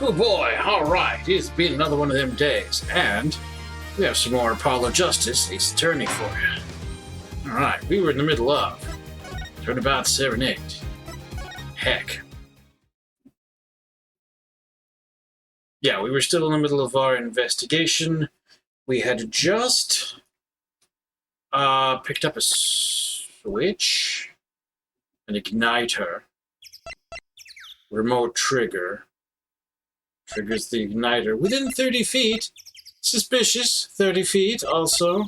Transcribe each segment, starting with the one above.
Oh boy, alright, it's been another one of them days, and we have some more Apollo Justice, Ace Attorney for you. Alright, we were in the middle of Turnabout Serenade. Heck. Yeah, we were still in the middle of our investigation. We had just picked up a switch, an igniter, remote trigger. Triggers the igniter within 30 feet. Suspicious. 30 feet also.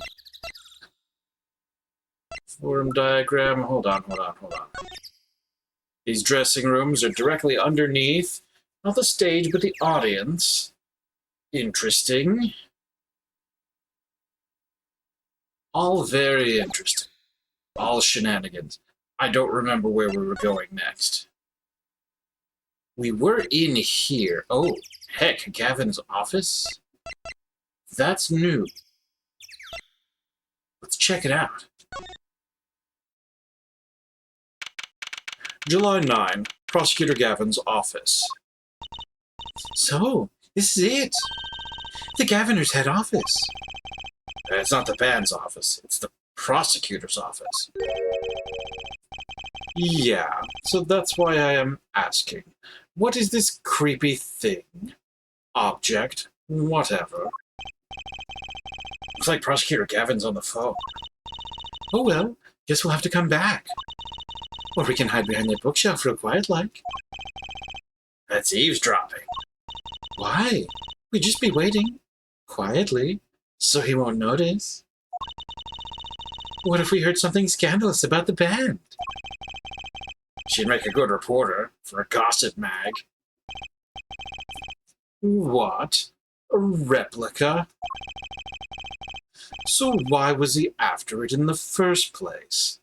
Forum diagram. Hold on. These dressing rooms are directly underneath, not the stage, but the audience. Interesting. All very interesting. All shenanigans. I don't remember where we were going next. We were in here. Oh, heck, Gavin's office? That's new. Let's check it out. July 9, Prosecutor Gavin's office. So, this is it. The Governor's head office. It's not the band's office. It's the prosecutor's office. Yeah, so that's why I am asking. What is this creepy thing? Object? Whatever. Looks like Prosecutor Gavin's on the phone. Oh well, guess we'll have to come back. Or we can hide behind that bookshelf real quiet like. That's eavesdropping. Why? We'd just be waiting. Quietly. So he won't notice. What if we heard something scandalous about the band? She'd make a good reporter for a gossip mag. What? A replica? So why was he after it in the first place?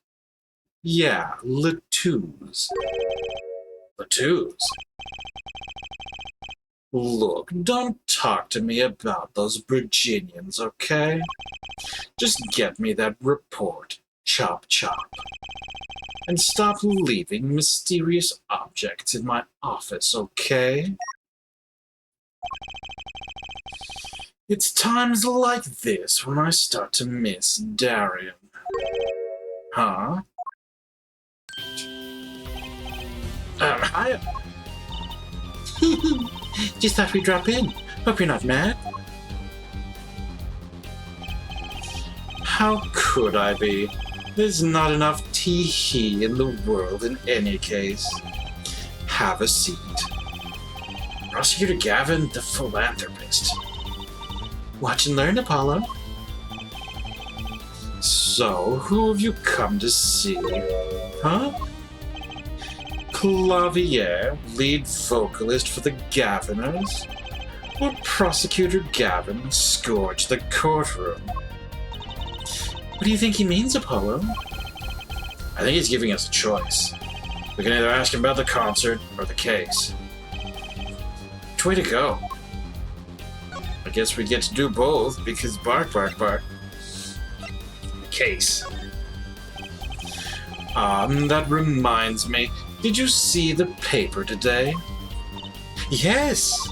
Yeah, Latou's. Latou's? Look, don't talk to me about those Virginians, okay? Just get me that report. Chop chop. And stop leaving mysterious objects in my office, okay? It's times like this when I start to miss Darian. Huh? Hiya. Just thought we'd drop in. Hope you're not mad. How could I be? There's not enough tee-hee in the world in any case. Have a seat. Prosecutor Gavin, the philanthropist. Watch and learn, Apollo. So, who have you come to see? Huh? Clavier, lead vocalist for the Gaviners? Or Prosecutor Gavin scourge the courtroom? What do you think he means, Apollo? I think he's giving us a choice. We can either ask him about the concert or the case. Which way to go? I guess we get to do both because bark. The case. That reminds me. Did you see the paper today? Yes!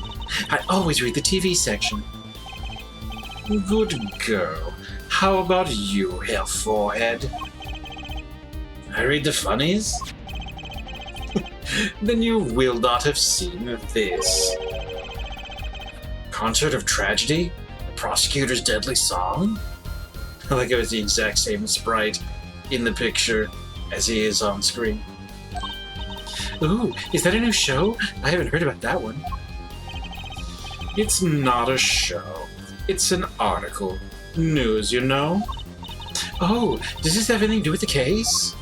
I always read the TV section. Good girl. How about you, hair forehead? I read the funnies? Then you will not have seen this. Concert of Tragedy? The Prosecutor's Deadly Song? I like it was the exact same sprite in the picture as he is on screen. Ooh, is that a new show? I haven't heard about that one. It's not a show. It's an article. News, you know? Oh, does this have anything to do with the case?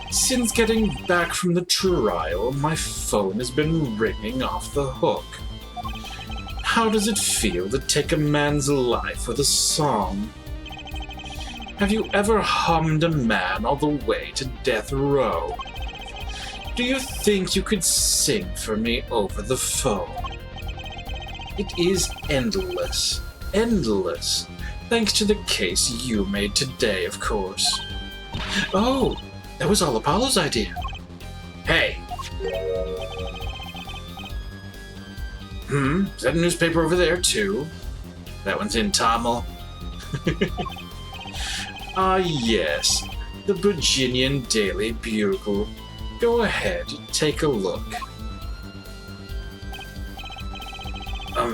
Since getting back from the trial, my phone has been ringing off the hook. How does it feel to take a man's life with a song? Have you ever hummed a man all the way to death row? Do you think you could sing for me over the phone? It is endless. Endless. Thanks to the case you made today, of course. Oh, that was all Apollo's idea. Hey! Is that a newspaper over there, too? That one's in Tamil. Ah, yes. The Virginian Daily Bugle. Go ahead, take a look.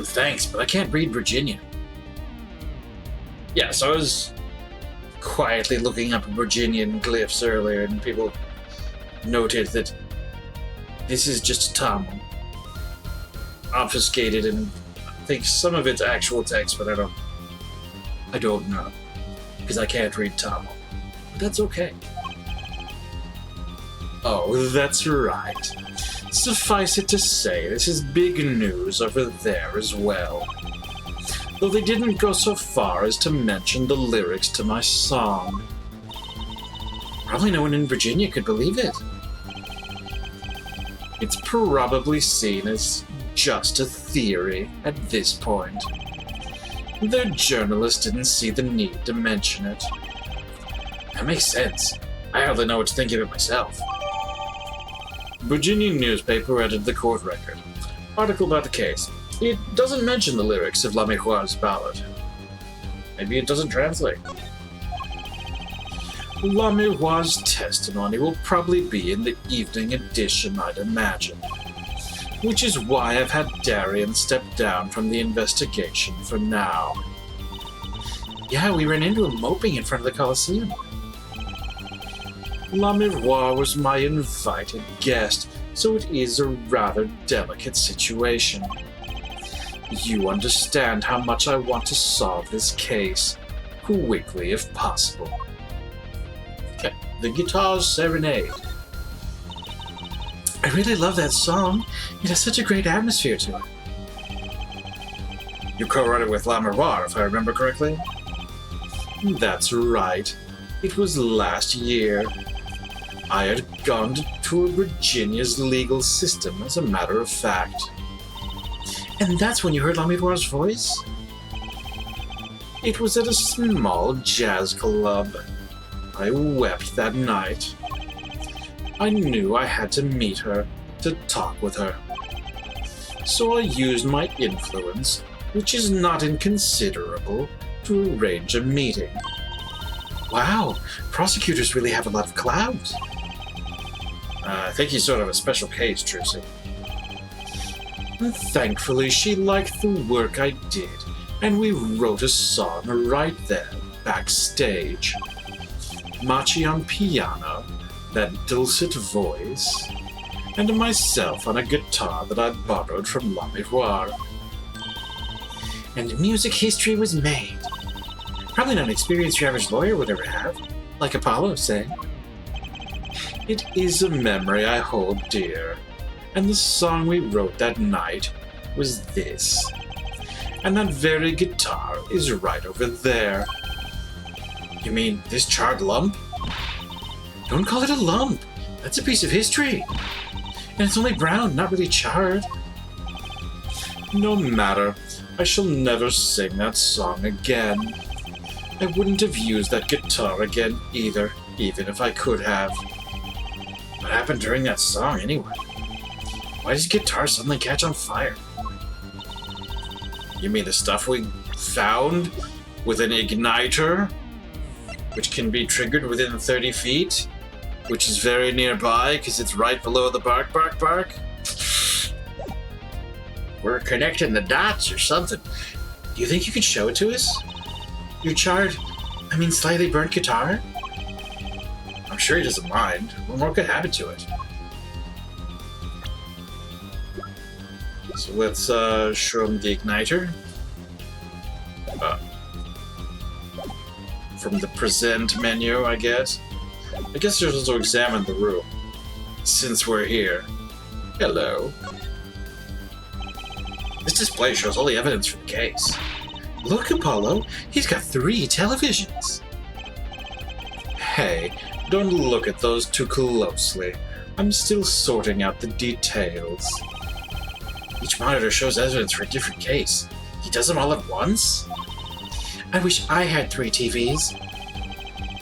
Thanks, but I can't read Virginia. Yeah, so I was quietly looking up Virginian glyphs earlier, and people noted that this is just Tamil. Obfuscated, and I think some of it's actual text, but I don't know. Because I can't read Tamil. But that's okay. Oh, that's right. Suffice it to say, this is big news over there as well. Though they didn't go so far as to mention the lyrics to my song. Probably no one in Virginia could believe it. It's probably seen as just a theory at this point. Their journalist didn't see the need to mention it. That makes sense. I hardly know what to think of it myself. Virginia newspaper added the court record. Article about the case. It doesn't mention the lyrics of La Miroir's ballad. Maybe it doesn't translate. La Miroir's testimony will probably be in the evening edition, I'd imagine. Which is why I've had Darian step down from the investigation for now. Yeah, we ran into him moping in front of the Coliseum. La Miroir was my invited guest, so it is a rather delicate situation. You understand how much I want to solve this case, quickly if possible. Okay, the guitar's Serenade. I really love that song. It has such a great atmosphere to it. You co-wrote it with La Miroir, if I remember correctly? That's right. It was last year. I had gone to tour Virginia's legal system, as a matter of fact. And that's when you heard La Miroir's voice? It was at a small jazz club. I wept that night. I knew I had to meet her, to talk with her. So I used my influence, which is not inconsiderable, to arrange a meeting. Wow, prosecutors really have a lot of clout. I think he's sort of a special case, Trucy. Thankfully, she liked the work I did, and we wrote a song right there, backstage. Machi on piano, that dulcet voice, and myself on a guitar that I borrowed from La Miroir. And music history was made. Probably not an experience your average lawyer would ever have, like Apollo saying. It is a memory I hold dear, and the song we wrote that night was this. And that very guitar is right over there. You mean this charred lump? Don't call it a lump. That's a piece of history. And it's only brown, not really charred. No matter. I shall never sing that song again. I wouldn't have used that guitar again either, even if I could have. What happened during that song, anyway? Why does guitar suddenly catch on fire? You mean the stuff we found with an igniter, which can be triggered within 30 feet, which is very nearby because it's right below the bark. We're connecting the dots or something. Do you think you could show it to us? Your slightly burnt guitar? I'm sure he doesn't mind. What more could happen to it? So let's show him the igniter. From the present menu, I guess. I guess you're supposed to examine the room. Since we're here. Hello. This display shows all the evidence for the case. Look, Apollo, he's got 3 televisions. Hey, don't look at those too closely. I'm still sorting out the details. Each monitor shows evidence for a different case. He does them all at once? I wish I had 3 TVs.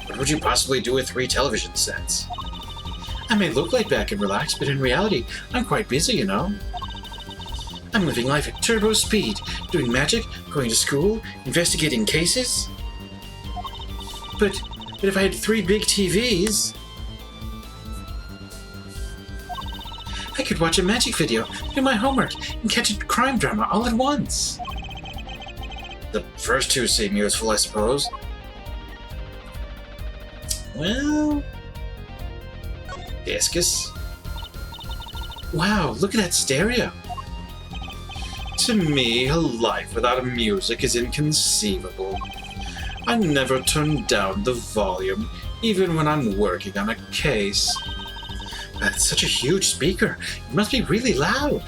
What would you possibly do with 3 television sets? I may look laid back and relaxed, but in reality, I'm quite busy, you know. I'm living life at turbo speed, doing magic, going to school, investigating cases. But if I had 3 big TVs, I could watch a magic video, do my homework, and catch a crime drama all at once. The first 2 seem useful, I suppose. Well, Discus. Wow, look at that stereo. To me, a life without music is inconceivable. I never turn down the volume, even when I'm working on a case. That's such a huge speaker. It must be really loud.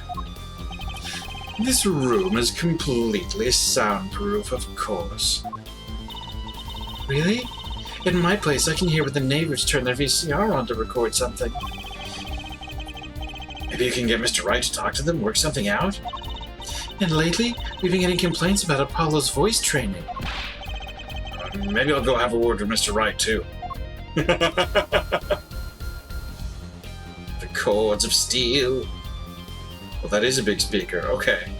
This room is completely soundproof, of course. Really? In my place, I can hear when the neighbors turn their VCR on to record something. Maybe you can get Mr. Wright to talk to them, work something out? And lately, we've been getting complaints about Apollo's voice training. Maybe I'll go have a word with Mr. Wright, too. The cords of steel. Well, that is a big speaker. Okay.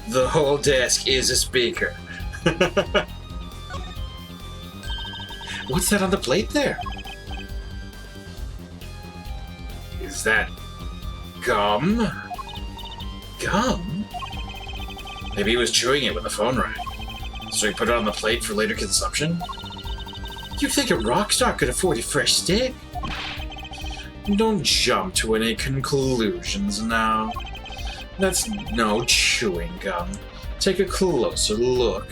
The whole desk is a speaker. What's that on the plate there? Is that gum? Gum? Maybe he was chewing it when the phone rang. So he put it on the plate for later consumption? You'd think a rock star could afford a fresh stick? Don't jump to any conclusions now. That's no chewing gum. Take a closer look.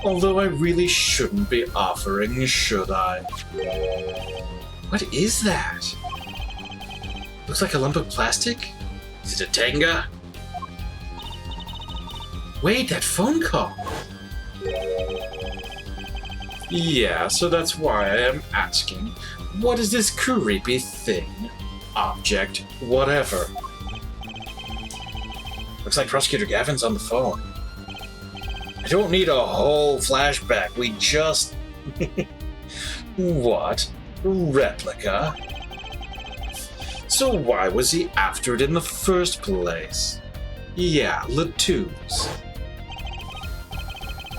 Although I really shouldn't be offering, should I? What is that? Looks like a lump of plastic? Is it a Tenga? Wait, that phone call! Yeah, so that's why I am asking, what is this creepy thing? Object, whatever. Looks like Prosecutor Gavin's on the phone. I don't need a whole flashback, we just... What? Replica? So why was he after it in the first place? Yeah, Latouze.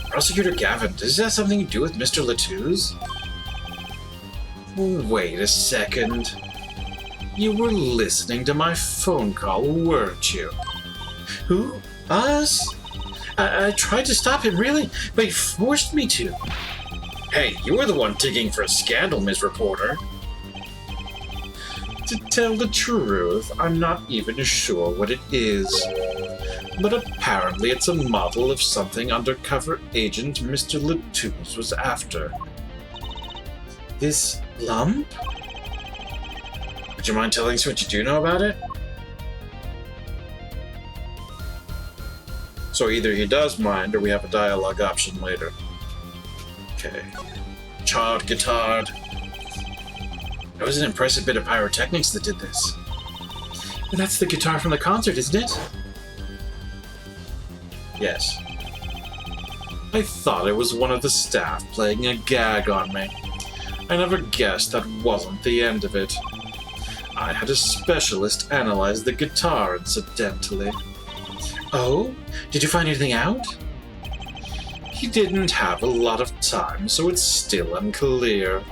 Prosecutor Gavin, does this have something to do with Mr. Latouze? Wait a second. You were listening to my phone call, weren't you? Who? Us? I tried to stop him, really, but he forced me to. Hey, you were the one digging for a scandal, Ms. Reporter. To tell the truth, I'm not even sure what it is. But apparently it's a model of something undercover agent Mr. Latouze was after. This lump? Would you mind telling us what you do know about it? So either he does mind, or we have a dialogue option later. Okay. Charred guitar. That was an impressive bit of pyrotechnics that did this. That's the guitar from the concert, isn't it? Yes. I thought it was one of the staff playing a gag on me. I never guessed that wasn't the end of it. I had a specialist analyze the guitar, incidentally. Oh? Did you find anything out? He didn't have a lot of time, so it's still unclear.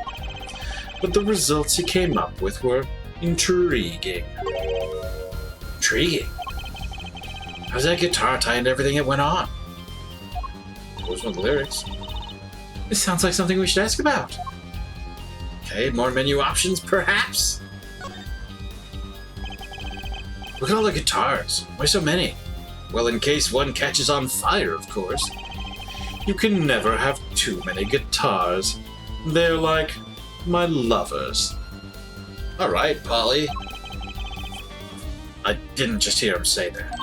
But the results he came up with were intriguing. Intriguing? How's that guitar tie into everything that went on? What was one of the lyrics? This sounds like something we should ask about. Okay, more menu options, perhaps? Look at all the guitars. Why so many? Well, in case one catches on fire, of course. You can never have too many guitars. They're like my lovers. Alright, Polly. I didn't just hear him say that.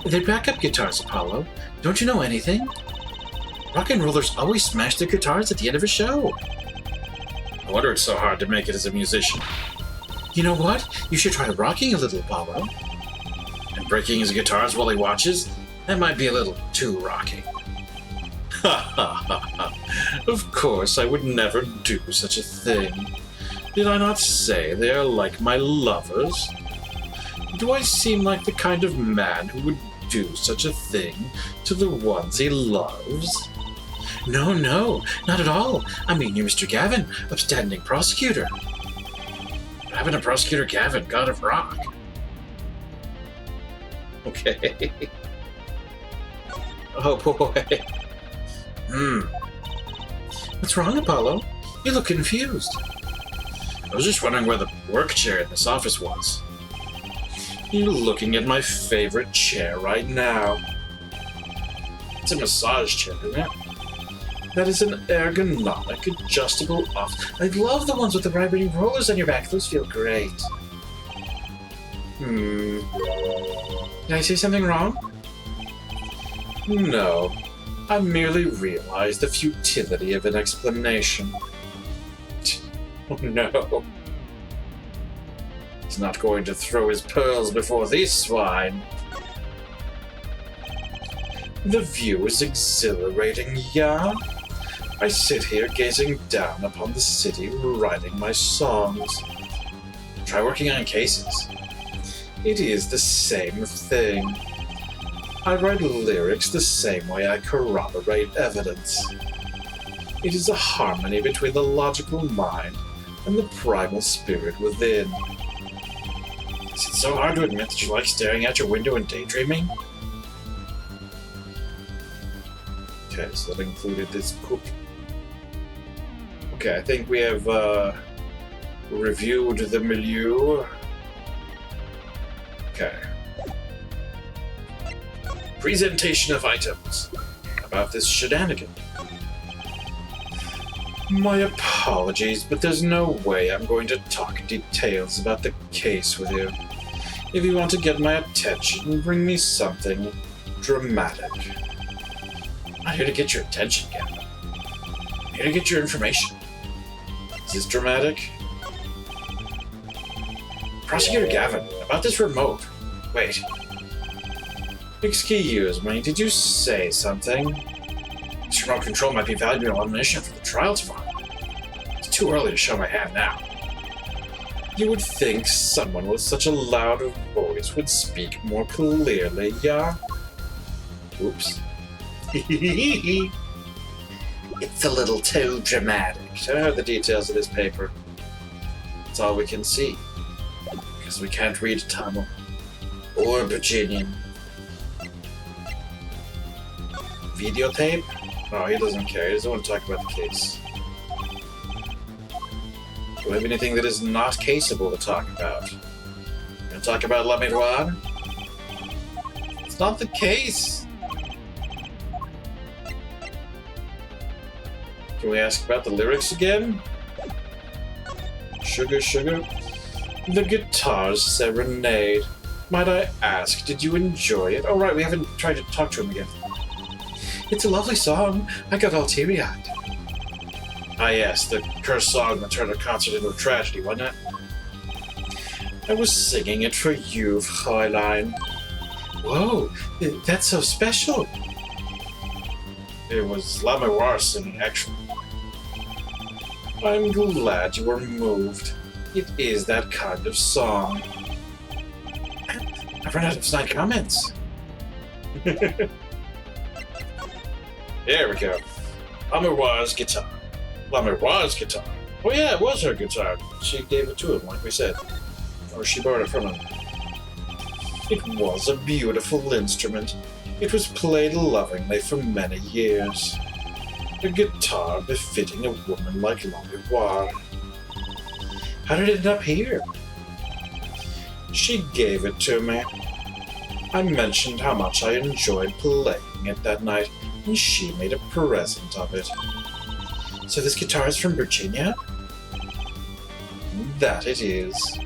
They're backup guitars, Apollo. Don't you know anything? Rock and rollers always smash their guitars at the end of a show. No wonder it's so hard to make it as a musician. You know what? You should try rocking a little, Apollo. And breaking his guitars while he watches? That might be a little too rocking. Ha ha ha ha. Of course, I would never do such a thing. Did I not say they are like my lovers? Do I seem like the kind of man who would do such a thing to the ones he loves? No, not at all. I mean, you're Mr. Gavin, upstanding prosecutor. What happened to Prosecutor Gavin, God of Rock? Okay. Oh boy. What's wrong, Apollo? You look confused. I was just wondering where the work chair in this office was. You're looking at my favorite chair right now. It's a massage chair, isn't it? That is an ergonomic, adjustable office. I love the ones with the vibrating rollers on your back. Those feel great. Did I say something wrong? No. I merely realized the futility of an explanation. Oh no. He's not going to throw his pearls before these swine. The view is exhilarating, yeah? I sit here gazing down upon the city, writing my songs. Try working on cases. It is the same thing. I write lyrics the same way I corroborate evidence. It is a harmony between the logical mind and the primal spirit within. Is it so hard to admit that you like staring out your window and daydreaming? Okay, so that included this cook. Okay, I think we have reviewed the milieu. Okay. Presentation of items about this shenanigan. My apologies, but there's no way I'm going to talk details about the case with you. If you want to get my attention, bring me something dramatic. I'm not here to get your attention, Gavin. I'm here to get your information. Is this dramatic? Prosecutor Gavin, about this remote. Wait. Excuse me, did you say something? This remote control might be valuable ammunition for the trial tomorrow. It's too early to show my hand now. You would think someone with such a loud voice would speak more clearly, yeah? Oops. It's a little too dramatic. Show her the details of this paper. That's all we can see. Because we can't read Tamil. Or Virginian. Videotape? Oh, he doesn't care. He doesn't want to talk about the case. Do we have anything that is not caseable to talk about? Gonna talk about La Miroir? It's not the case! Can we ask about the lyrics again? Sugar, sugar. The guitar's Serenade. Might I ask, did you enjoy it? Oh right, we haven't tried to talk to him again. It's a lovely song. I got all teary-eyed. Ah yes, the cursed song that turned a concert into a tragedy, wasn't it? I was singing it for you, Fräulein. Whoa, that's so special. It was La Miroir singing, actually. I'm glad you were moved. It is that kind of song. I've run out of snide comments. There we go. La Miroir's guitar. La Miroir's guitar. Oh yeah, it was her guitar. She gave it to him, like we said. Or she borrowed it from him. It was a beautiful instrument. It was played lovingly for many years. A guitar befitting a woman like La Miroir. How did it end up here? She gave it to me. I mentioned how much I enjoyed playing it that night, and she made a present of it. So this guitar is from Virginia? That it is.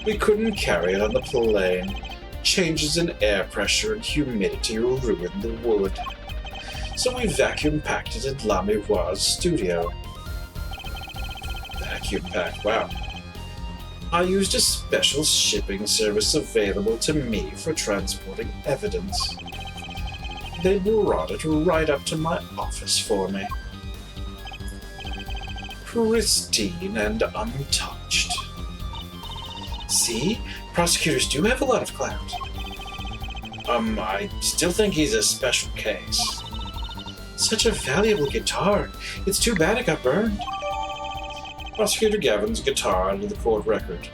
We couldn't carry it on the plane. Changes in air pressure and humidity ruined the wood. So we vacuum-packed it at La Miroir's studio. Vacuum-packed, wow. I used a special shipping service available to me for transporting evidence. They brought it right up to my office for me. Pristine and untouched. See? Prosecutors do have a lot of clout. I still think he's a special case. Such a valuable guitar. It's too bad it got burned. Prosecutor Gavin's guitar under the court record.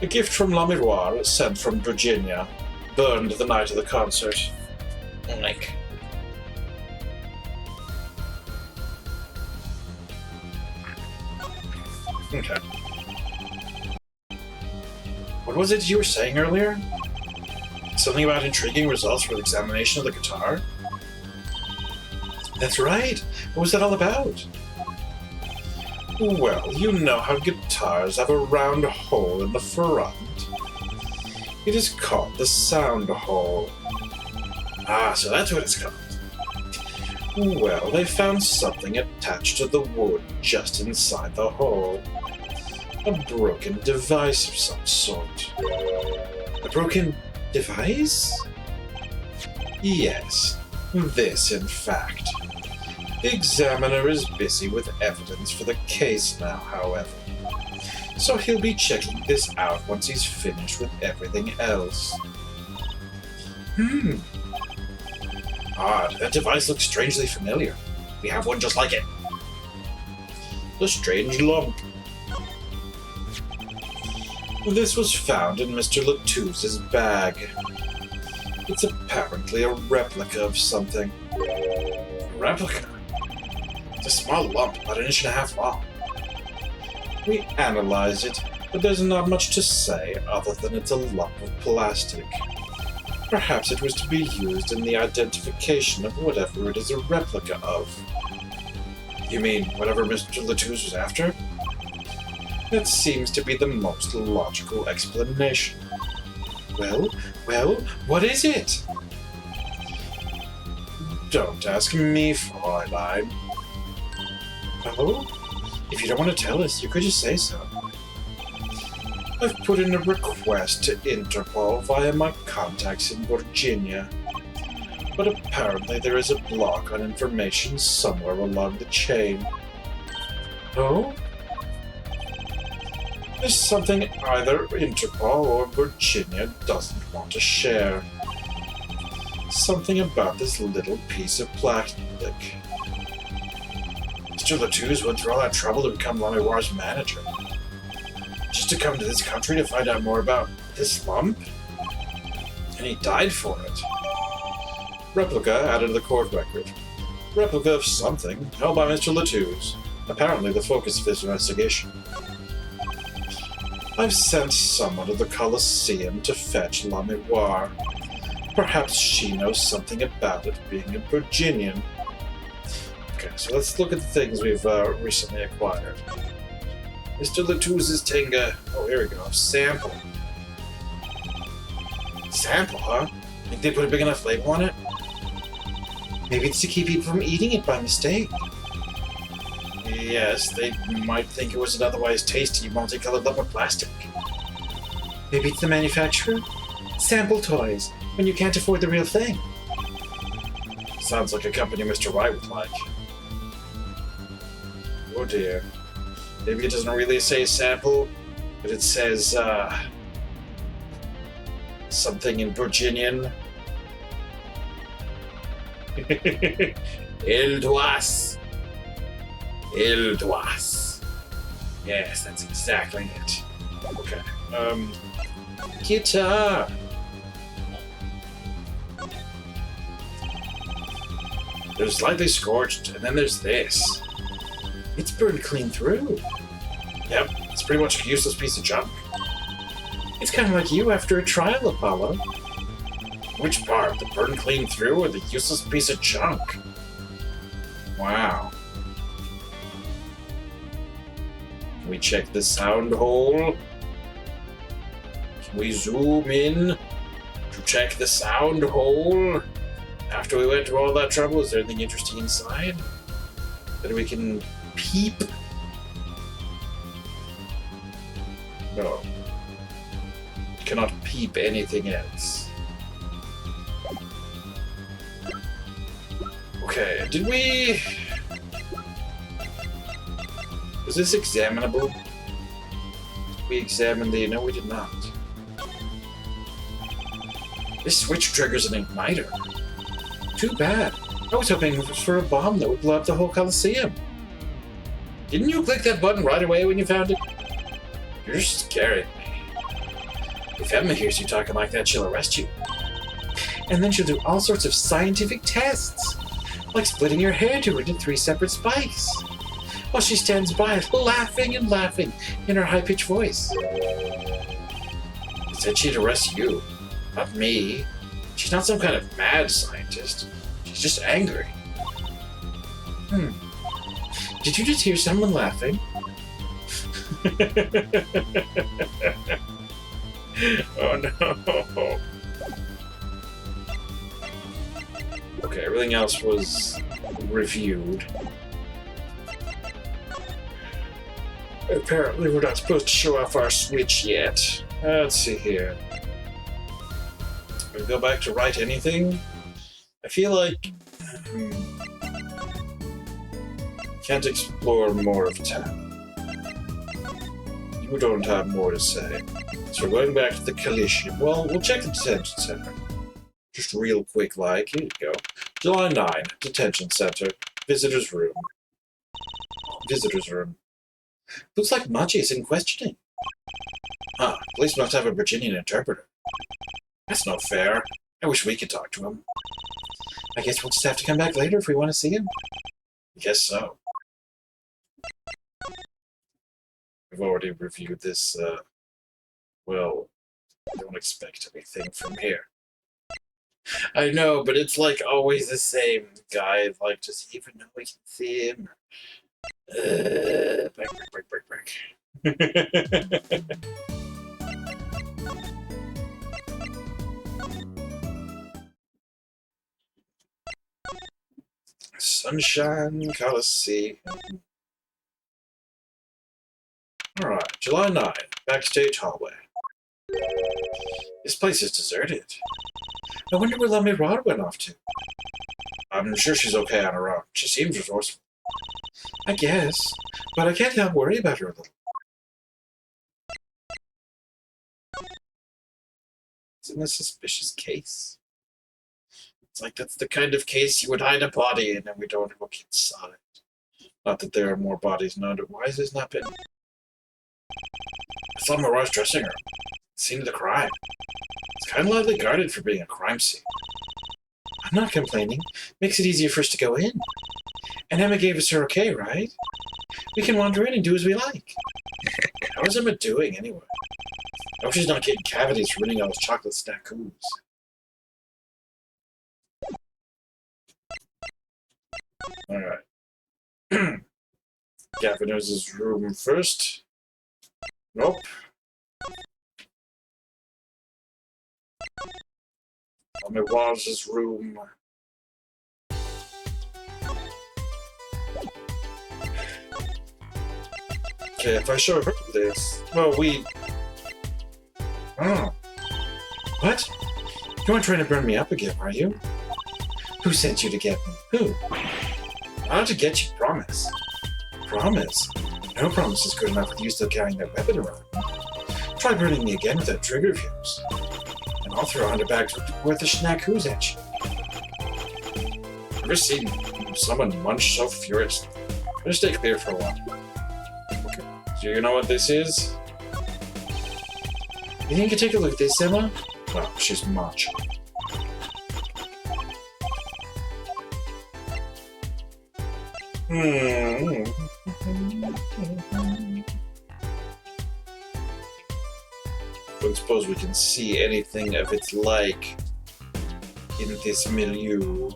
A gift from La Miroir, sent from Virginia. Burned the night of the concert. Like... Okay. What was it you were saying earlier? Something about intriguing results for the examination of the guitar? That's right. What was that all about? Well, you know how guitars have a round hole in the front. It is called the sound hole. Ah, so that's what it's called. Well, they found something attached to the wood just inside the hole. A broken device of some sort. A broken device? Yes, this in fact. The examiner is busy with evidence for the case now, however. So he'll be checking this out once he's finished with everything else. Odd, that device looks strangely familiar. We have one just like it. The strange lump. This was found in Mr. Latouse's bag. It's apparently a replica of something. A replica? It's a small lump, about 1.5 inches long. We analyzed it, but there's not much to say other than it's a lump of plastic. Perhaps it was to be used in the identification of whatever it is a replica of. You mean whatever Mr. Latouse was after? That seems to be the most logical explanation. Well, what is it? Don't ask me, Fräulein. Oh? If you don't want to tell us, you could just say so. I've put in a request to Interpol via my contacts in Virginia. But apparently there is a block on information somewhere along the chain. Oh? There's something either Interpol or Virginia doesn't want to share. Something about this little piece of plastic. Mr. Latouze went through all that trouble to become La Miroir's manager. Just to come to this country to find out more about this lump? And he died for it. Replica added to the court record. Replica of something held by Mr. Latouze. Apparently the focus of this investigation. I've sent someone to the Colosseum to fetch La Miroir. Perhaps she knows something about it, being a Virginian. Okay, so let's look at the things we've recently acquired. Mr. Latouze's Tenga. Oh, here we go. Sample. Sample, huh? Think they put a big enough label on it? Maybe it's to keep people from eating it by mistake. Yes, they might think it was an otherwise tasty, multicolored lump of plastic. Maybe it's the manufacturer? Sample toys, when you can't afford the real thing. Sounds like a company Mr. White would like. Oh dear. Maybe it doesn't really say sample, but it says, something in Virginian. Il dois. Il dois. Yes, that's exactly it. Okay. Guitar. There's slightly scorched, and then there's this. It's burned clean through. Yep, it's pretty much a useless piece of junk. It's kind of like you after a trial, Apollo. Which part? The burn clean through or the useless piece of junk? Wow. Can we check the sound hole? Can we zoom in to check the sound hole? After we went to all that trouble, is there anything interesting inside that we can peep? No. Cannot peep anything else. Okay, did we... Was this examinable? We examined the... No, we did not. This switch triggers an igniter. Too bad. I was hoping it was for a bomb that would blow up the whole Coliseum. Didn't you click that button right away when you found it? You're scaring me. If Emma hears you talking like that, she'll arrest you. And then she'll do all sorts of scientific tests, like splitting your hairdo into 3 separate spikes, while she stands by, laughing and laughing in her high-pitched voice. She said she'd arrest you, not me. She's not some kind of mad scientist. She's just angry. Did you just hear someone laughing? Oh no. Okay, everything else was reviewed. Apparently we're not supposed to show off our Switch yet. Let's see here. We go back to write anything? I feel like... can't explore more of town. You don't have more to say. So we're going back to the Coliseum. Well, we'll check the detention center. Just real quick like. Here you go. July 9, detention center. Visitor's room. Visitor's room. Looks like Machi is in questioning. Police must have a Virginian interpreter. That's not fair. I wish we could talk to him. I guess we'll just have to come back later if we want to see him. I guess so. We've already reviewed this, well, don't expect anything from here. I know, but it's like always the same guy, like, does he even know we can see him? Break. Sunshine Coliseum. Alright, July 9, backstage hallway. This place is deserted. I wonder where Lummy Rod went off to. I'm sure she's okay on her own. She seems resourceful. I guess, but I can't help worry about her a little. Isn't this a suspicious case? It's like that's the kind of case you would hide a body in and we don't look inside. Not that there are more bodies known to. Why has this not been? I saw Mariah's dressing room. Scene of the crime. It's kind of lightly guarded for being a crime scene. I'm not complaining. Makes it easier for us to go in. And Emma gave us her okay, right? We can wander in and do as we like. How is Emma doing, anyway? I hope she's not getting cavities from eating all those chocolate snackoos. Alright. Gavin's room first. Nope. Tommy Walls' room. Okay, if I show her this... Well, we... Oh. What? You aren't trying to burn me up again, are you? Who sent you to get me? Who? Not to get you, promise. Promise? No promise is good enough with you still carrying that weapon around. Try burning me again without trigger fuse. And I'll throw 100 bags worth of snackoos at you. Ever seen someone munch so furiously? I'll stay clear for a while. Okay, so you know what this is? You think you could take a look at this, Emma? No, she's munching. Don't suppose we can see anything of its like in this milieu.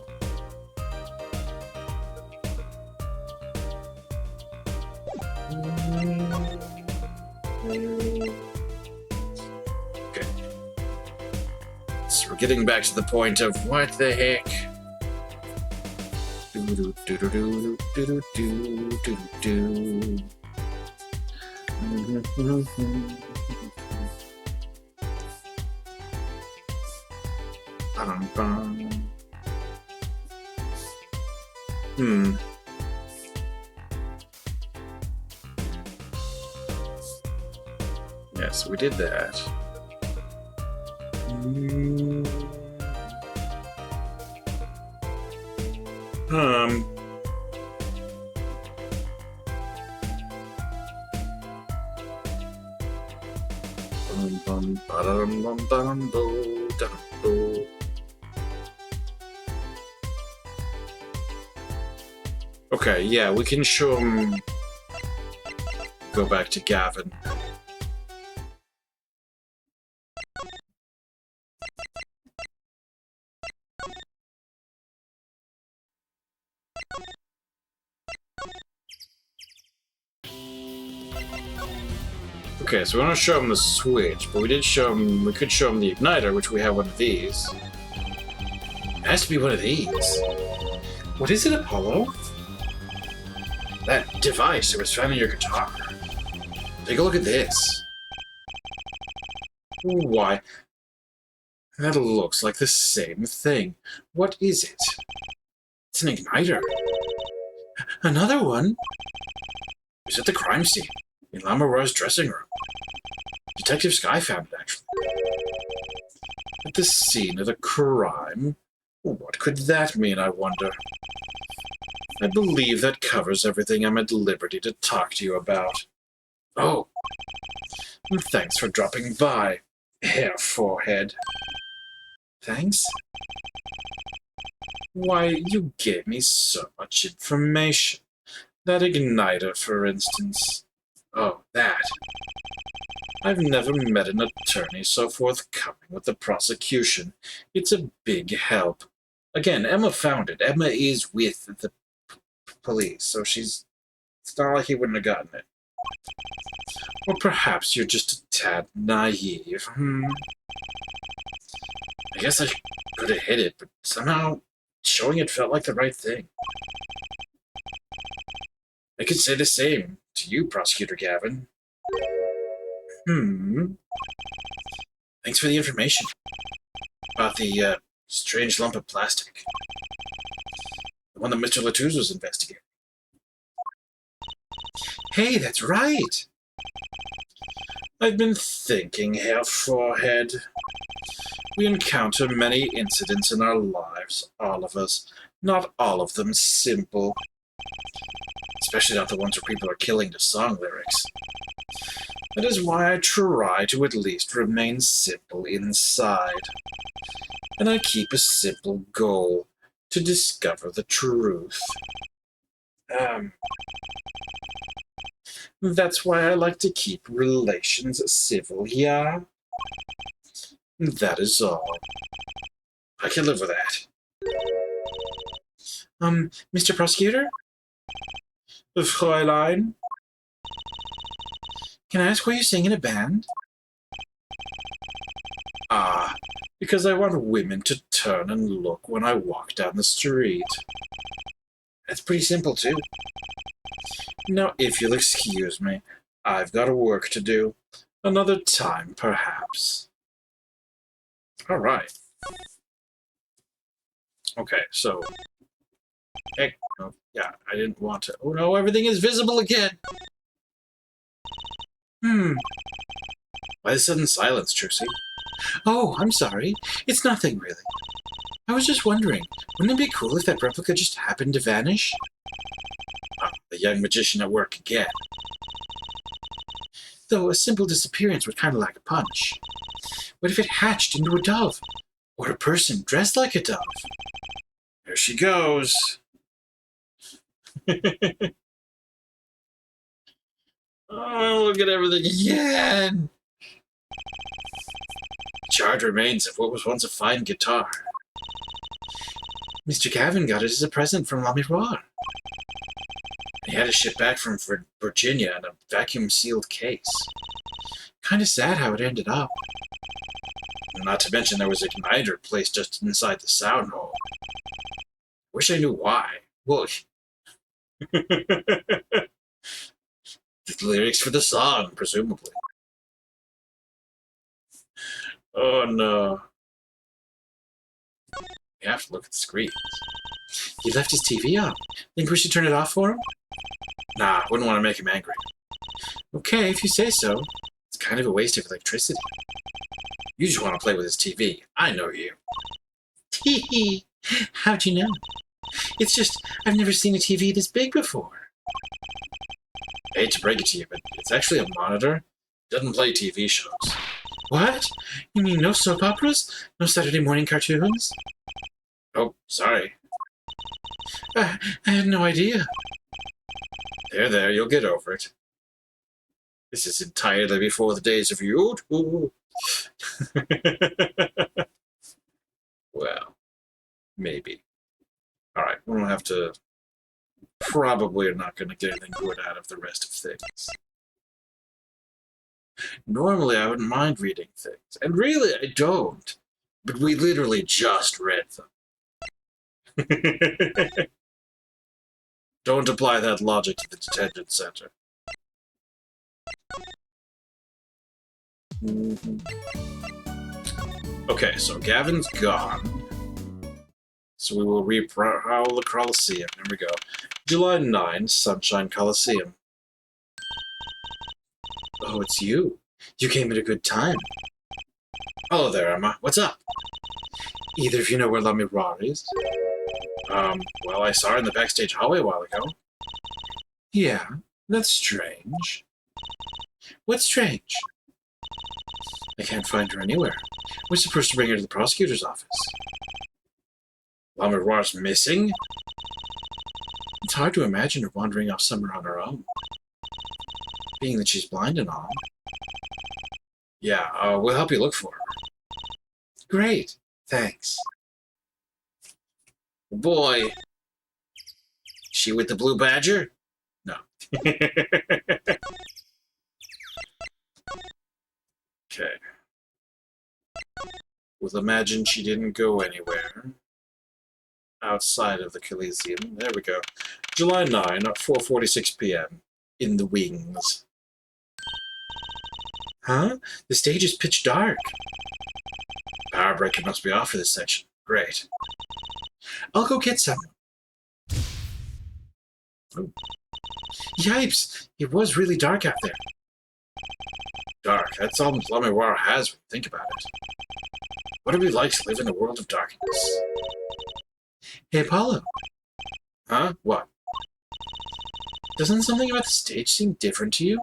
Okay. So we're getting back to the point of what the heck. Yeah, so we did that. Um... Okay, yeah, we can show him... Go back to Gavin. Okay, so we don't show him the switch, but we could show him the igniter, which we have one of these. It has to be one of these. What is it, Apollo? That device that was found in your guitar. Take a look at this. Why? That looks like the same thing. What is it? It's an igniter. Another one? It's at the crime scene, in Lamoureux's dressing room. Detective Sky found it, actually. At the scene of the crime? What could that mean, I wonder? I believe that covers everything I'm at liberty to talk to you about. Oh. Thanks for dropping by, Hair Forehead. Thanks? Why, you gave me so much information. That igniter, for instance. Oh, that. I've never met an attorney so forthcoming with the prosecution. It's a big help. Again, Emma found it. Emma is with the police, so it's not like he wouldn't have gotten it. Or perhaps you're just a tad naive. I guess I could have hit it, but somehow showing it felt like the right thing. I could say the same to you, Prosecutor Gavin. Thanks for the information about the strange lump of plastic. The one that Mr. Latouche was investigating. Hey, that's right! I've been thinking, Hair Forehead. We encounter many incidents in our lives, all of us. Not all of them simple. Especially not the ones where people are killing to song lyrics. That is why I try to at least remain simple inside. And I keep a simple goal, to discover the truth. That's why I like to keep relations civil, yeah? That is all. I can live with that. Mr. Prosecutor? Fräulein? Can I ask why you sing in a band? Ah, because I want women to turn and look when I walk down the street. That's pretty simple, too. Now, if you'll excuse me, I've got work to do. Another time, perhaps. All right. Okay, so... Heck, oh, yeah, I didn't want to... Oh no, everything is visible again! Why the sudden silence, Trucy? Oh, I'm sorry. It's nothing, really. I was just wondering, wouldn't it be cool if that replica just happened to vanish? Oh, the young magician at work again. Though a simple disappearance would kind of lack a punch. What if it hatched into a dove? Or a person dressed like a dove? There she goes. Oh, look at everything again! Charred remains of what was once a fine guitar. Mr. Gavin got it as a present from Lamoureux. He had it shipped back from Virginia in a vacuum-sealed case. Kinda sad how it ended up. Not to mention there was a igniter placed just inside the sound hole. Wish I knew why. Well, the lyrics for the song, presumably. Oh no. We have to look at the screens. He left his TV on. Think we should turn it off for him? Nah, wouldn't want to make him angry. Okay, if you say so. It's kind of a waste of electricity. You just want to play with his TV. I know you. Hee hee. How'd you know? It's just, I've never seen a TV this big before. I hate to break it to you, but it's actually a monitor. It doesn't play TV shows. What? You mean no soap operas? No Saturday morning cartoons? Oh, sorry. I had no idea. There, you'll get over it. This is entirely before the days of YouTube. Well, maybe. Alright, we'll have to... Probably are not going to get anything good out of the rest of things. Normally, I wouldn't mind reading things. And really, I don't. But we literally just read them. Don't apply that logic to the detention center. Okay, so Gavin's gone. So we will reprowl the Coliseum. There we go. July 9, Sunshine Coliseum. Oh, it's you. You came at a good time. Hello there, Emma. What's up? Either of you know where La Miroir is? Well, I saw her in the backstage hallway a while ago. Yeah, that's strange. What's strange? I can't find her anywhere. We're supposed to bring her to the prosecutor's office. La Miroir's missing? It's hard to imagine her wandering off somewhere on her own. Being that she's blind and all. Yeah, we'll help you look for her. Great, thanks. Boy. She with the blue badger? No. Okay. We'll imagine she didn't go anywhere outside of the Coliseum. There we go. July 9 at 4:46 p.m. in the wings. Huh? The stage is pitch dark. Power breaker must be off for this section. Great. I'll go get some. Oh. Yipes! It was really dark out there. Dark. That's all La Miroir has when you think about it. What would it be like to live in a world of darkness? Hey, Apollo. Huh? What? Doesn't something about the stage seem different to you?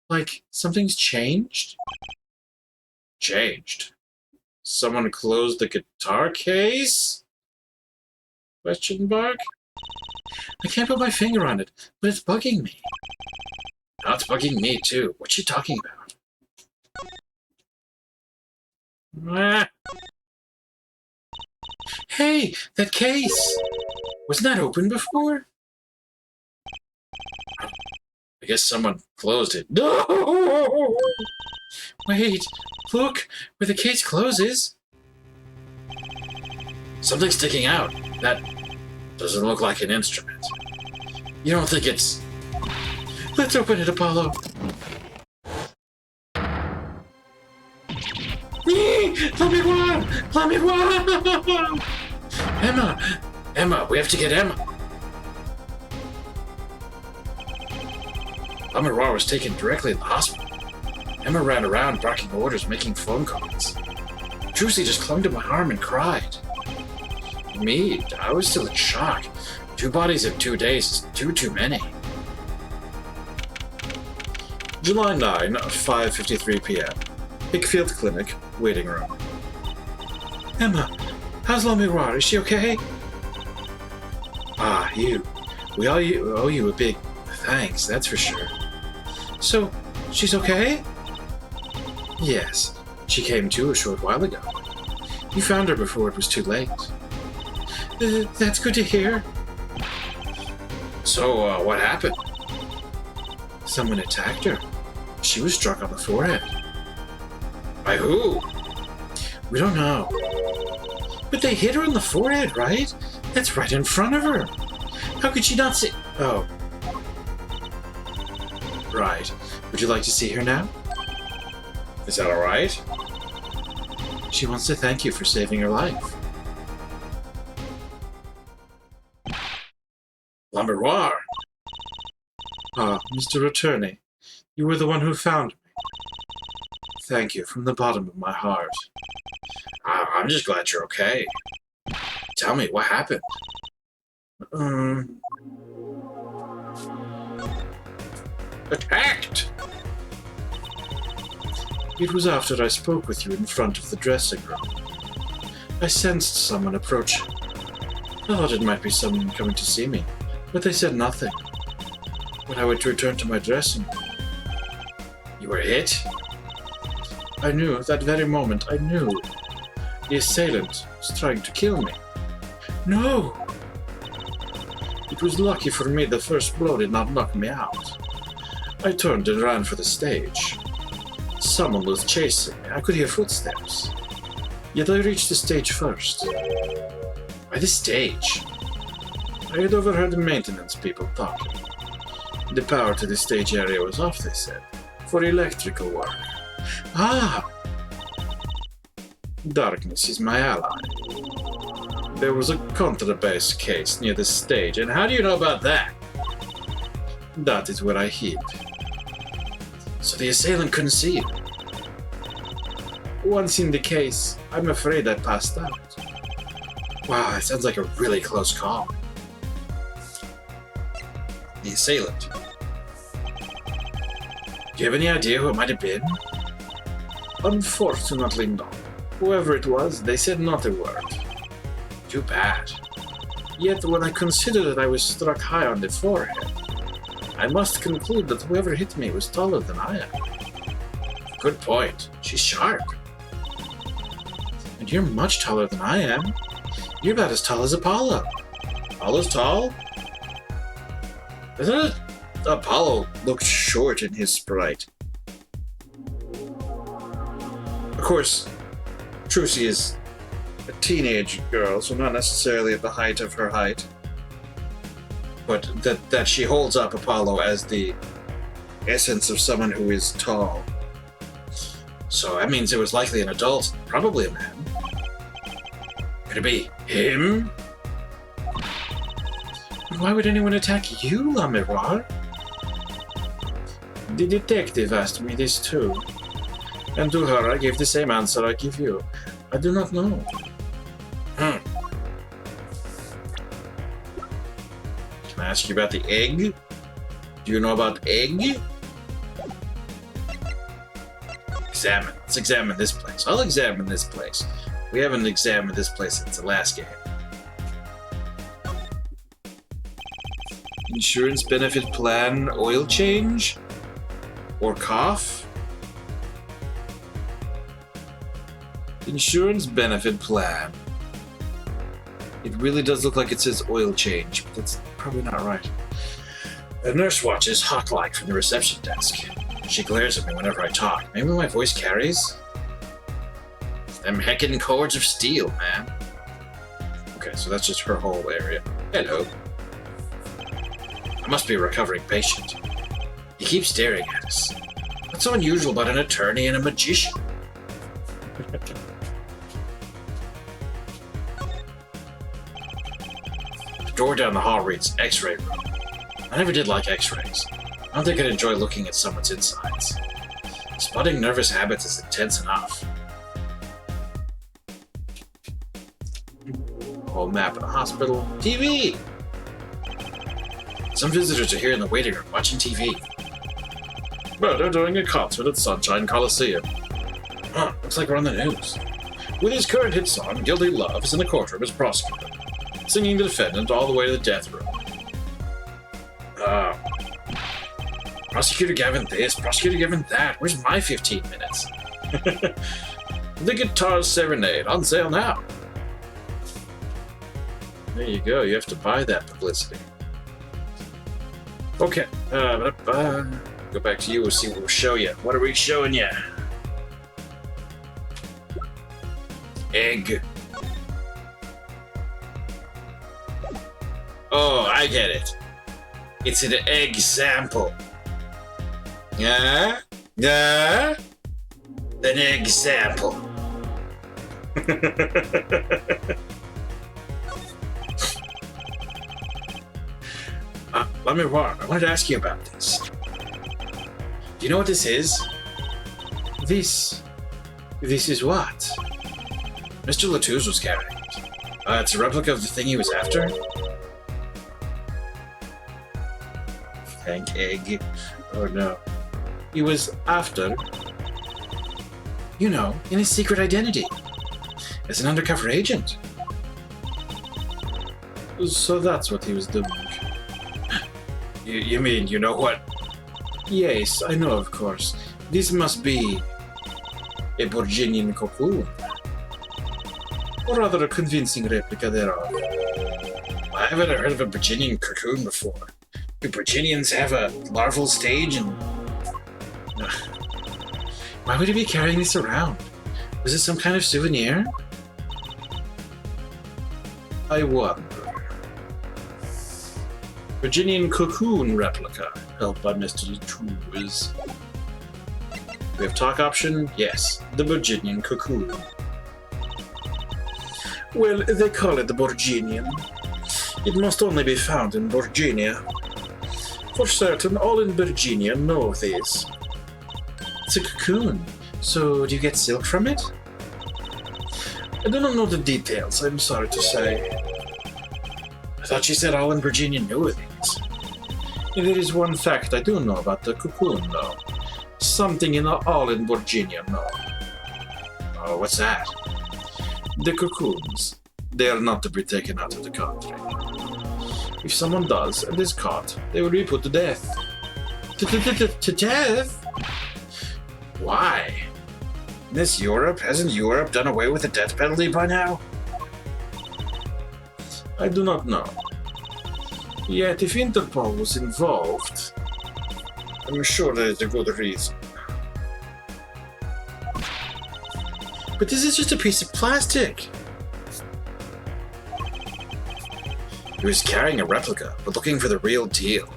Like, something's changed? Changed? Someone closed the guitar case? Question mark? I can't put my finger on it, but it's bugging me. Now it's bugging me, too. What's she talking about? Hey, that case! Wasn't that open before? I guess someone closed it. No! Wait, look, where the case closes. Something's sticking out. That doesn't look like an instrument. You don't think it's... Let's open it, Apollo. La Miroir! La Miroir! Emma, we have to get Emma. La Miroir was taken directly to the hospital. Emma ran around barking orders, making phone calls. Trucy just clung to my arm and cried. Me, I was still in shock. 2 bodies in 2 days is too many. July 9, 5:53 p.m. Hickfield Clinic, waiting room. Emma, how's La Miroir? Is she okay? Ah, you. We owe you a big thanks, that's for sure. So, she's okay? Yes, she came to a short while ago. You found her before it was too late. That's good to hear. So, what happened? Someone attacked her. She was struck on the forehead. By who? We don't know. But they hit her on the forehead, right? That's right in front of her. How could she not see... Oh. Right. Would you like to see her now? Is that alright? She wants to thank you for saving her life. La Miroir! Ah, Mr. Attorney, you were the one who found me. Thank you from the bottom of my heart. I'm just glad you're okay. Tell me, what happened? Attacked! It was after I spoke with you in front of the dressing room. I sensed someone approach. I thought it might be someone coming to see me, but they said nothing. When I went to return to my dressing room, you were hit? I knew, that very moment, I knew. The assailant was trying to kill me. No! It was lucky for me the first blow did not knock me out. I turned and ran for the stage. Someone was chasing me. I could hear footsteps. Yet I reached the stage first. Why the stage? I had overheard the maintenance people talking. The power to the stage area was off, they said, for electrical work. Ah! Darkness is my ally. There was a contrabass case near the stage, and how do you know about that? That is where I hid. So the assailant couldn't see you. Once in the case, I'm afraid I passed out. Wow, that sounds like a really close call. The assailant. Do you have any idea who it might have been? Unfortunately, no. Whoever it was, they said not a word. Too bad. Yet when I consider that I was struck high on the forehead, I must conclude that whoever hit me was taller than I am. Good point. She's sharp. And you're much taller than I am. You're about as tall as Apollo. Apollo's tall? Isn't it? Apollo looked short in his sprite. Of course, Trucy is a teenage girl, so not necessarily at the height of her height. But that she holds up Apollo as the essence of someone who is tall. So that means it was likely an adult, probably a man. Could it be him? Why would anyone attack you, La Miroir? The detective asked me this too. And to her I gave the same answer I give you. I do not know. Can I ask you about the egg? Do you know about egg? Examine. Let's examine this place. I'll examine this place. We haven't examined this place since the last game. Insurance benefit plan, oil change? Or cough? Insurance benefit plan. It really does look like it says oil change, but that's probably not right. A nurse watches hawk-like from the reception desk. She glares at me whenever I talk. Maybe my voice carries? Them heckin' cords of steel, man. Okay, so that's just her whole area. Hello. I must be a recovering patient. He keeps staring at us. What's so unusual about an attorney and a magician? The door down the hall reads X-ray room. I never did like X-rays. I don't think I'd enjoy looking at someone's insides. Spotting nervous habits is intense enough. Whole map of the hospital. TV! Some visitors are here in the waiting room watching TV. Murder during a concert at Sunshine Coliseum. Huh, looks like we're on the news. With his current hit song, Guilty Love is in the courtroom as prosecutor, singing the defendant all the way to the death row. Prosecutor Gavin this, Prosecutor Gavin that. Where's my 15 minutes? The guitar's Serenade, on sale now. There you go, you have to buy that publicity. Okay, go back to you, we'll see what we'll show you. What are we showing you? Egg. Oh, I get it. It's an egg sample. Yeah? Yeah? An egg sample. Let me warn. I wanted to ask you about this. Do you know what this is? This is what? Mr. Latouche was carrying it. It's a replica of the thing he was after? Thank egg. Oh no. He was after... You know, in his secret identity. As an undercover agent. So that's what he was doing. You mean, you know what? Yes, I know, of course. This must be a Borginian cocoon. Or rather a convincing replica thereof. I haven't heard of a Borginian cocoon before. Do Borginians have a larval stage and... Why would he be carrying this around? Was it some kind of souvenir? I wonder. Virginian cocoon replica, held by Mr. Latouche. We have talk option? Yes, the Virginian cocoon. Well, they call it the Borginian. It must only be found in Borginia. For certain, all in Virginia know this. It's a cocoon, so do you get silk from it? I do not know the details, I'm sorry to say. I thought you said all in Virginia knew these. There is one fact I do know about the cocoon, though. Something in all in Virginia know. Oh, what's that? The cocoons. They are not to be taken out of the country. If someone does and is caught, they will be put to death. To death? Why? This Europe? Hasn't Europe done away with the death penalty by now? I do not know. Yet if Interpol was involved, I'm sure there is a good reason. But this is just a piece of plastic. He was carrying a replica, but looking for the real deal.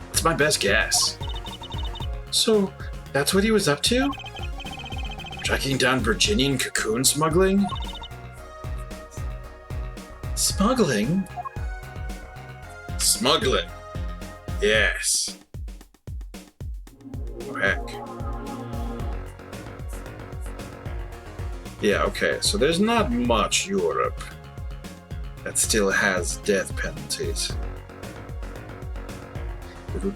That's my best guess. So, that's what he was up to? Tracking down Virginian cocoon smuggling? Smuggling? Smuggling. Yes. Oh, heck. Yeah, okay, so there's not much Europe that still has death penalties. The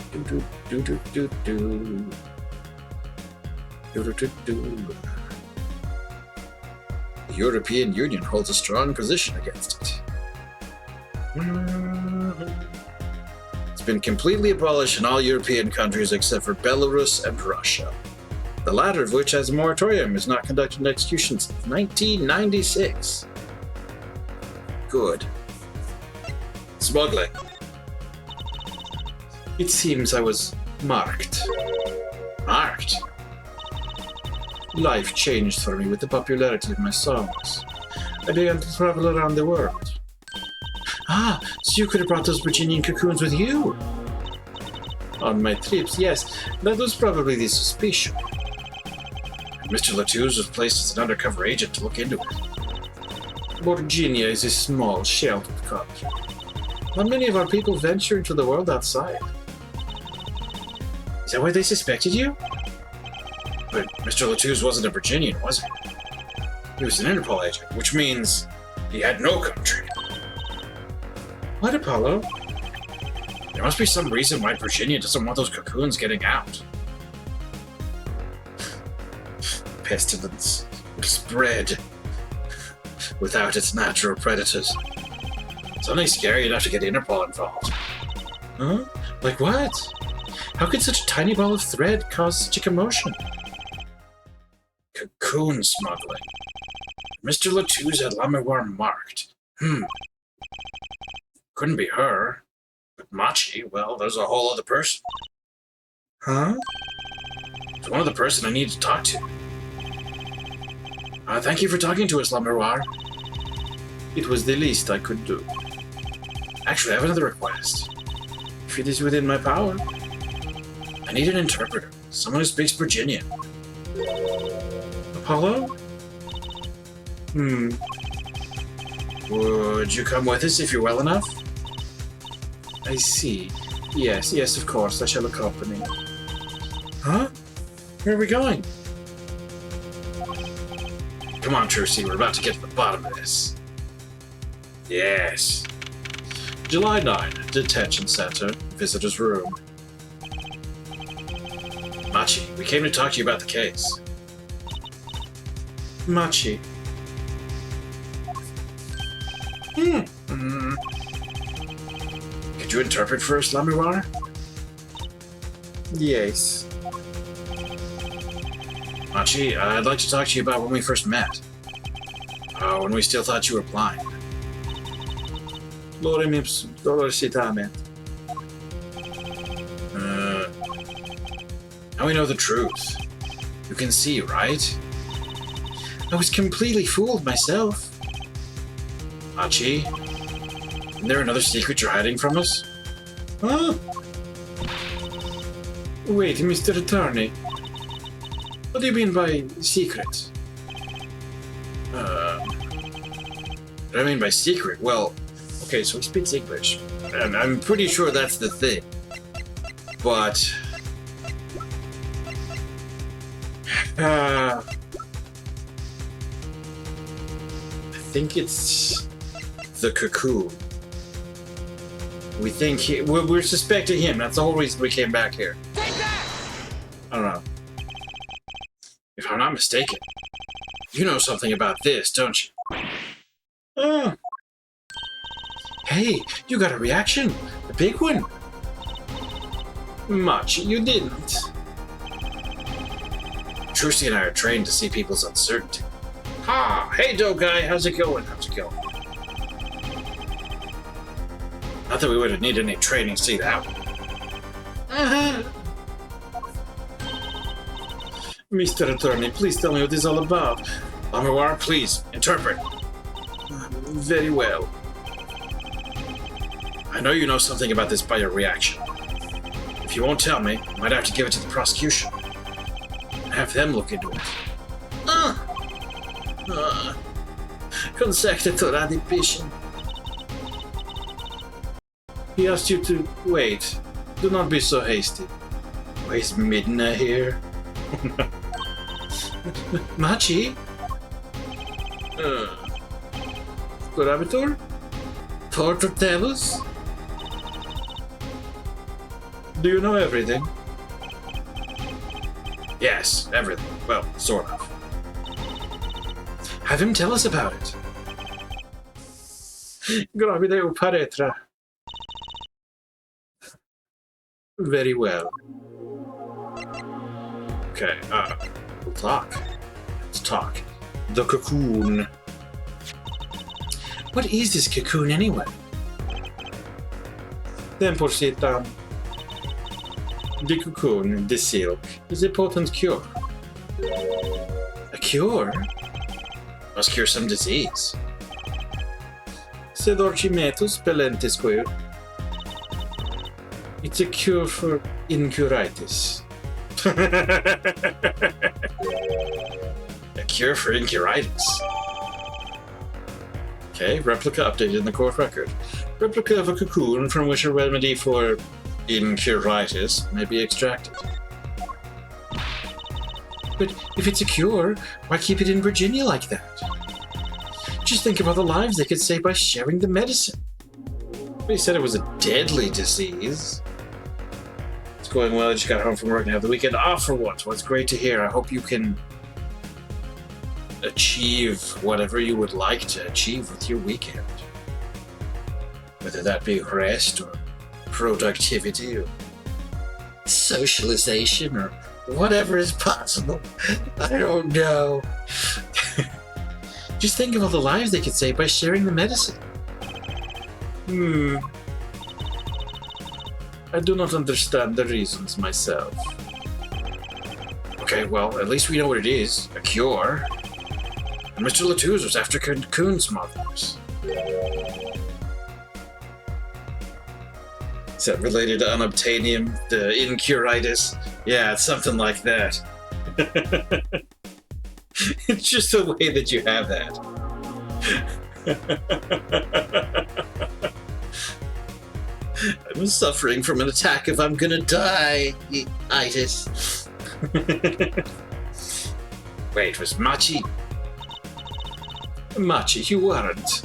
European Union holds a strong position against it. It's been completely abolished in all European countries except for Belarus and Russia. The latter of which has a moratorium, is not conducting executions since 1996. Good. Smuggling. It seems I was marked. Marked? Life changed for me with the popularity of my songs. I began to travel around the world. Ah, so you could have brought those Virginian cocoons with you? On my trips, yes, that was probably the suspicion. Mr. Latouche was placed as an undercover agent to look into it. Virginia is a small, sheltered country. Not many of our people venture into the world outside. Is that why they suspected you? But Mr. Latouche wasn't a Virginian, was he? He was an Interpol agent, which means he had no country. What, Apollo? There must be some reason why Virginia doesn't want those cocoons getting out. Pestilence will spread without its natural predators. Something scary enough to get Interpol involved. Huh? Like what? How could such a tiny ball of thread cause such a commotion? Cocoon smuggling. Mr. Latouche had Lammerworm marked. Couldn't be her. But Machi, well, there's a whole other person. Huh? It's one of the person I need to talk to. Thank you for talking to us, Lammerwar. It was the least I could do. Actually, I have another request. If it is within my power. I need an interpreter. Someone who speaks Virginian. Apollo? Would you come with us if you're well enough? I see. Yes, of course, I shall accompany. Huh? Where are we going? Come on, Trucy, we're about to get to the bottom of this. Yes. July 9, Detention Center, Visitor's Room. Machi, we came to talk to you about the case. Machi. Could you interpret for us, Lamiwar? Yes. Machi, I'd like to talk to you about when we first met. When we still thought you were blind. Lorem ipsum, dolor citamet. Now we know the truth. You can see, right? I was completely fooled myself. Machi, isn't there another secret you're hiding from us? Huh? Wait, Mr. Attorney. What do you mean by secret? What do I mean by secret? Well, okay, so he speaks English, and I'm pretty sure that's the thing. But... I think it's the cocoon. We think we're suspecting him. That's the whole reason we came back here. Take that! I don't know. If I'm not mistaken, you know something about this, don't you? Oh. Hey, you got a reaction. A big one. Much you didn't. Trucy and I are trained to see people's uncertainty. Ha! Hey, dope guy, how's it going? How's it going? Not that we would have needed any training to see that one. Mr. Attorney, please tell me what this is all about. Lamiwar, please, interpret. Very well. I know you know something about this by your reaction. If you won't tell me, I might have to give it to the prosecution. Have them look into it. Consecutor adipation. He asked you to wait. Do not be so hasty. Why is Midna here? Machi? Corabitor? Tortotelus? Do you know everything? Yes, everything. Well, sort of. Have him tell us about it. Gravide paretra. Very well. Okay, we'll talk. Let's talk. The cocoon. What is this cocoon anyway? Temporsita. The cocoon, the silk, is a potent cure. A cure? Must cure some disease. Sedorcimetus pelentisquir. It's a cure for incuritis. A cure for incuritis. Okay, replica updated in the court record. Replica of a cocoon from which a remedy for incuritis may be extracted. But if it's a cure, why keep it in Virginia like that? Just think of all the lives they could save by sharing the medicine. But he said it was a deadly disease. It's going well. I just got home from work and have the weekend off for once. Well, it's great to hear. I hope you can achieve whatever you would like to achieve with your weekend. Whether that be rest or productivity or socialization or whatever is possible. I don't know. Just think of all the lives they could save by sharing the medicine. I do not understand the reasons myself. Okay, well, at least we know what it is. A cure. And Mr. Latouze was after cocoon smugglers. Is that related to unobtainium? The incuritis? Yeah, it's something like that. It's just the way that you have that. I'm suffering from an attack if I'm gonna die. Itis. Wait, was Machi? Machi, you weren't.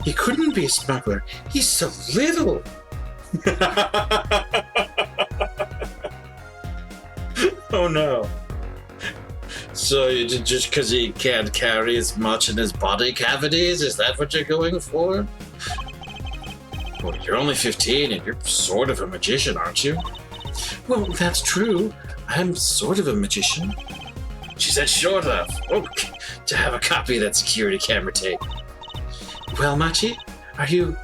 He couldn't be a smuggler. He's so little. Oh no. So just because he can't carry as much in his body cavities, is that what you're going for? Well, you're only 15 and you're sort of a magician, aren't you? Well, that's true. I'm sort of a magician. She said sort of. Oh, to have a copy of that security camera tape. Well, Machi, are you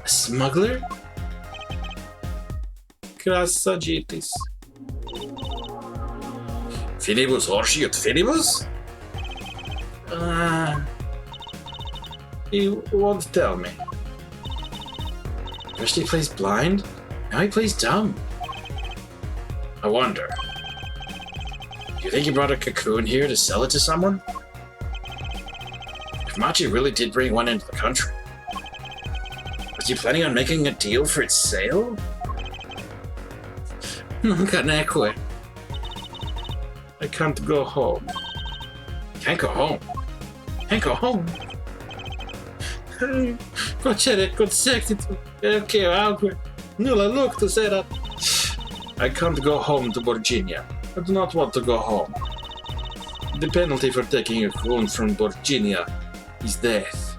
a smuggler? Krassagitis. Finibus Horsiut Finibus? He won't tell me. First he plays blind, now he plays dumb. I wonder. Do you think he brought a cocoon here to sell it to someone? If Machi really did bring one into the country, was he planning on making a deal for its sale? Kanekwe. I can't go home. Can't go home? Can't go home? I can't go home to Virginia. I do not want to go home. The penalty for taking a coon from Virginia is death.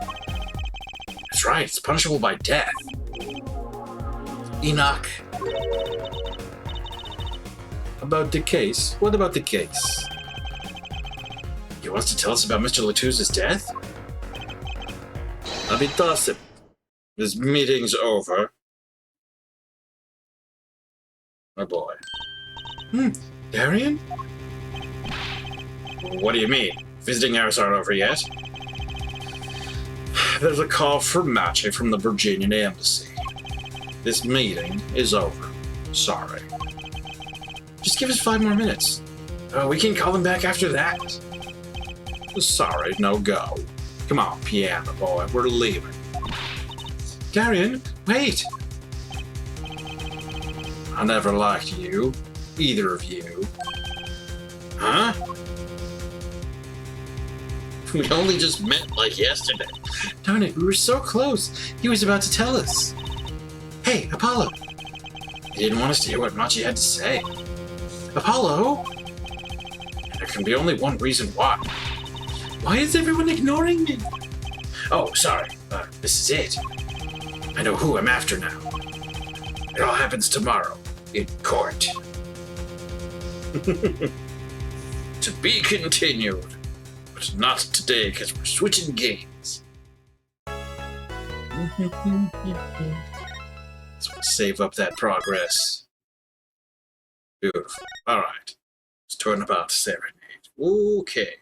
That's right, it's punishable by death. Enoch. About the case? What about the case? He wants to tell us about Mr. Latouse's death? I'll be tossing. This meeting's over. Oh boy. Darian? What do you mean? Visiting hours aren't over yet? There's a call for Machi from the Virginian Embassy. This meeting is over. Sorry. Just give us 5 more minutes. We can call them back after that. Sorry, no go. Come on, piano boy, we're leaving. Darian, wait! I never liked you. Either of you. Huh? We only just met like yesterday. Darn it, we were so close. He was about to tell us. Hey, Apollo! He didn't want us to hear what Machi had to say. Apollo? There can be only one reason why. Why is everyone ignoring me? Oh, sorry. This is it. I know who I'm after now. It all happens tomorrow, in court. To be continued. But not today, because we're switching games. Let's save up that progress. Beautiful. Alright. Let's turn about Serenade. Okay.